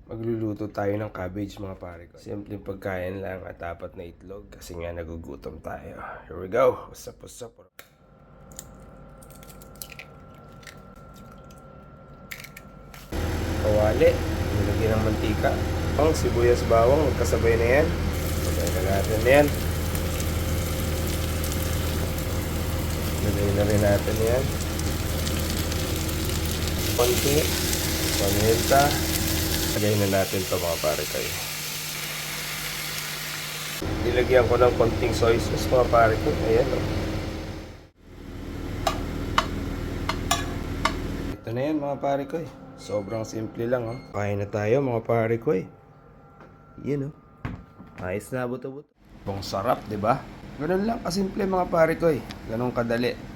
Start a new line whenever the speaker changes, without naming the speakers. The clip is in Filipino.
Magluluto tayo ng cabbage mga pare ko. Simpleng pagkain lang at apat na itlog kasi nga nagugutom tayo. Here we go. Usap. Kawali. Nilagyan ng mantika. Ang sibuyas bawang. Magkasabay na yan. Lagay na natin yan. Lagay na rin natin yan. Konti. Paminta. Lagay na natin ito mga pare kayo. Nilagyan ko ng konting soy sauce mga pare ko. Ayan o. Ito na yan mga pare ko. Sobrang simple lang o. Kain na tayo mga pare ko. Yan o. Ayos na buto-buto. Bong sarap, 'di ba? Ganun lang kasimple mga pare ko. Ganun kadali.